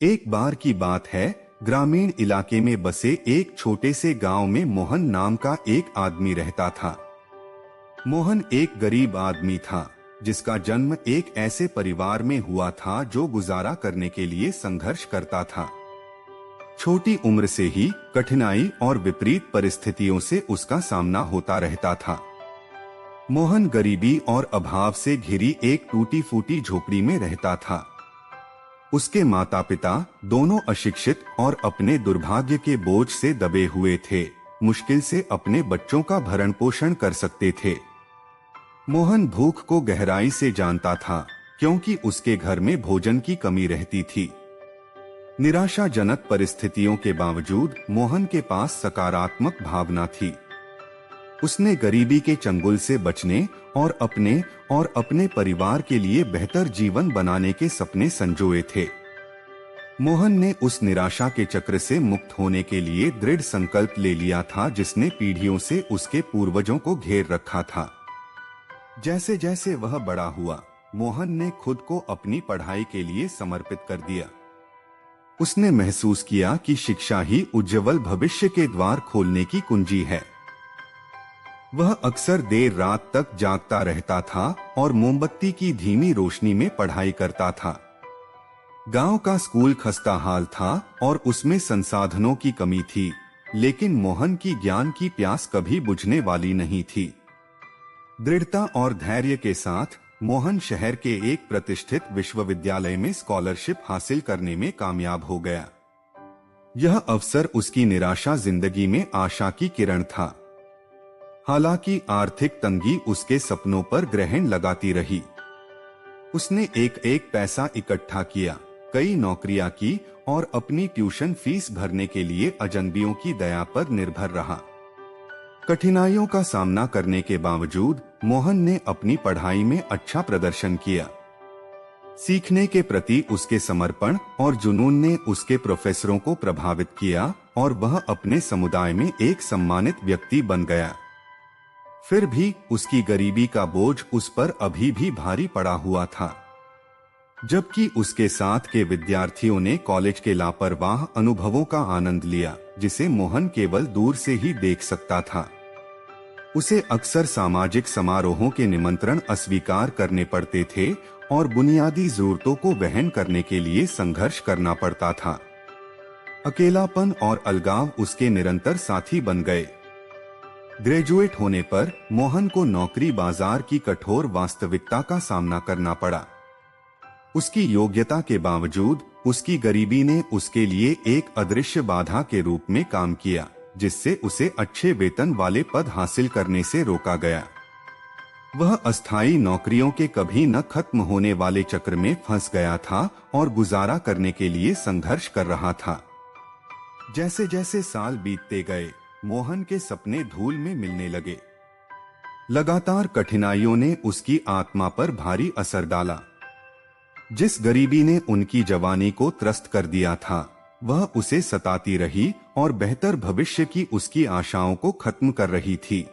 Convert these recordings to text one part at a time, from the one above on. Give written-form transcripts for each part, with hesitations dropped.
एक बार की बात है, ग्रामीण इलाके में बसे एक छोटे से गांव में मोहन नाम का एक आदमी रहता था। मोहन एक गरीब आदमी था, जिसका जन्म एक ऐसे परिवार में हुआ था जो गुजारा करने के लिए संघर्ष करता था। छोटी उम्र से ही कठिनाई और विपरीत परिस्थितियों से उसका सामना होता रहता था। मोहन गरीबी और अभाव से घिरी एक टूटी फूटी झोपड़ी में रहता था। उसके माता पिता दोनों अशिक्षित और अपने दुर्भाग्य के बोझ से दबे हुए थे, मुश्किल से अपने बच्चों का भरण पोषण कर सकते थे। मोहन भूख को गहराई से जानता था, क्योंकि उसके घर में भोजन की कमी रहती थी। निराशाजनक परिस्थितियों के बावजूद मोहन के पास सकारात्मक भावना थी। उसने गरीबी के चंगुल से बचने और अपने परिवार के लिए बेहतर जीवन बनाने के सपने संजोए थे। मोहन ने उस निराशा के चक्र से मुक्त होने के लिए दृढ़ संकल्प ले लिया था, जिसने पीढ़ियों से उसके पूर्वजों को घेर रखा था। जैसे जैसे वह बड़ा हुआ, मोहन ने खुद को अपनी पढ़ाई के लिए समर्पित कर दिया। उसने महसूस किया कि शिक्षा ही उज्जवल भविष्य के द्वार खोलने की कुंजी है। वह अक्सर देर रात तक जागता रहता था और मोमबत्ती की धीमी रोशनी में पढ़ाई करता था। गांव का स्कूल खस्ता हाल था और उसमें संसाधनों की कमी थी, लेकिन मोहन की ज्ञान की प्यास कभी बुझने वाली नहीं थी। दृढ़ता और धैर्य के साथ मोहन शहर के एक प्रतिष्ठित विश्वविद्यालय में स्कॉलरशिप हासिल करने में कामयाब हो गया। यह अवसर उसकी निराशा जिंदगी में आशा की किरण था। हालांकि आर्थिक तंगी उसके सपनों पर ग्रहण लगाती रही। उसने एक पैसा इकट्ठा किया, कई नौकरियां की और अपनी ट्यूशन फीस भरने के लिए अजनबियों की दया पर निर्भर रहा। कठिनाइयों का सामना करने के बावजूद मोहन ने अपनी पढ़ाई में अच्छा प्रदर्शन किया। सीखने के प्रति उसके समर्पण और जुनून ने उसके प्रोफेसरों को प्रभावित किया और वह अपने समुदाय में एक सम्मानित व्यक्ति बन गया। फिर भी उसकी गरीबी का बोझ उस पर अभी भी भारी पड़ा हुआ था। जबकि उसके साथ के विद्यार्थियों ने कॉलेज के लापरवाह अनुभवों का आनंद लिया, जिसे मोहन केवल दूर से ही देख सकता था। उसे अक्सर सामाजिक समारोहों के निमंत्रण अस्वीकार करने पड़ते थे और बुनियादी जरूरतों को वहन करने के लिए संघर्ष करना पड़ता था। अकेलापन और अलगाव उसके निरंतर साथी बन गए। ग्रेजुएट होने पर मोहन को नौकरी बाजार की कठोर वास्तविकता का सामना करना पड़ा। उसकी योग्यता के बावजूद उसकी गरीबी ने उसके लिए एक अदृश्य बाधा के रूप में काम किया, जिससे उसे अच्छे वेतन वाले पद हासिल करने से रोका गया। वह अस्थायी नौकरियों के कभी न खत्म होने वाले चक्र में फंस गया था और गुजारा करने के लिए संघर्ष कर रहा था। जैसे जैसे साल बीतते गए, मोहन के सपने धूल में मिलने लगे। लगातार कठिनाइयों ने उसकी आत्मा पर भारी असर डाला। जिस गरीबी ने उनकी जवानी को त्रस्त कर दिया था, वह उसे सताती रही और बेहतर भविष्य की उसकी आशाओं को खत्म कर रही थी।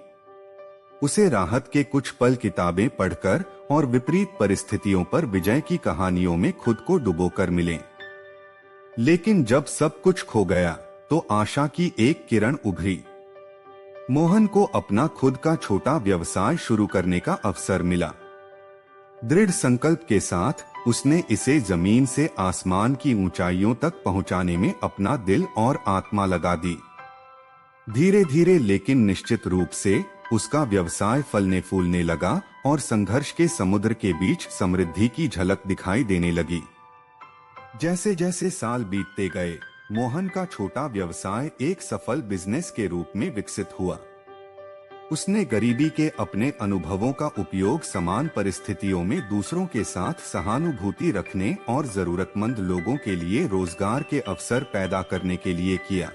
उसे राहत के कुछ पल किताबें पढ़कर और विपरीत परिस्थितियों पर विजय की कहानियों में खुद को डुबोकर मिले। लेकिन जब सब कुछ खो गया, तो आशा की एक किरण उभरी। मोहन को अपना खुद का छोटा व्यवसाय शुरू करने का अवसर मिला। दृढ़ संकल्प के साथ उसने इसे जमीन से आसमान की ऊंचाइयों तक पहुंचाने में अपना दिल और आत्मा लगा दी। धीरे धीरे लेकिन निश्चित रूप से उसका व्यवसाय फलने फूलने लगा और संघर्ष के समुद्र के बीच समृद्धि की झलक दिखाई देने लगी। जैसे जैसे साल बीतते गए, मोहन का छोटा व्यवसाय एक सफल बिजनेस के रूप में विकसित हुआ। उसने गरीबी के अपने अनुभवों का उपयोग समान परिस्थितियों में दूसरों के साथ सहानुभूति रखने और जरूरतमंद लोगों के लिए रोजगार के अवसर पैदा करने के लिए किया।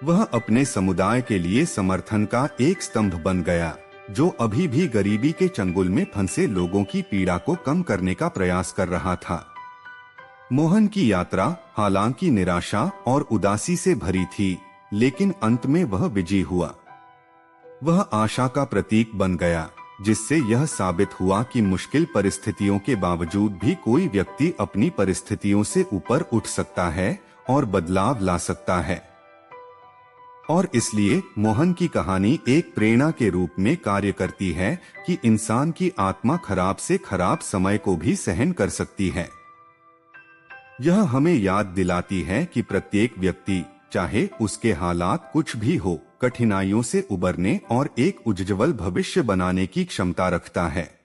वह अपने समुदाय के लिए समर्थन का एक स्तंभ बन गया, जो अभी भी गरीबी के चंगुल में फंसे लोगों की पीड़ा को कम करने का प्रयास कर रहा था। मोहन की यात्रा हालांकि निराशा और उदासी से भरी थी, लेकिन अंत में वह विजयी हुआ। वह आशा का प्रतीक बन गया, जिससे यह साबित हुआ कि मुश्किल परिस्थितियों के बावजूद भी कोई व्यक्ति अपनी परिस्थितियों से ऊपर उठ सकता है और बदलाव ला सकता है। और इसलिए मोहन की कहानी एक प्रेरणा के रूप में कार्य करती है कि इंसान की आत्मा खराब से खराब समय को भी सहन कर सकती है। यह हमें याद दिलाती है कि प्रत्येक व्यक्ति, चाहे उसके हालात कुछ भी हो, कठिनाइयों से उबरने और एक उज्ज्वल भविष्य बनाने की क्षमता रखता है।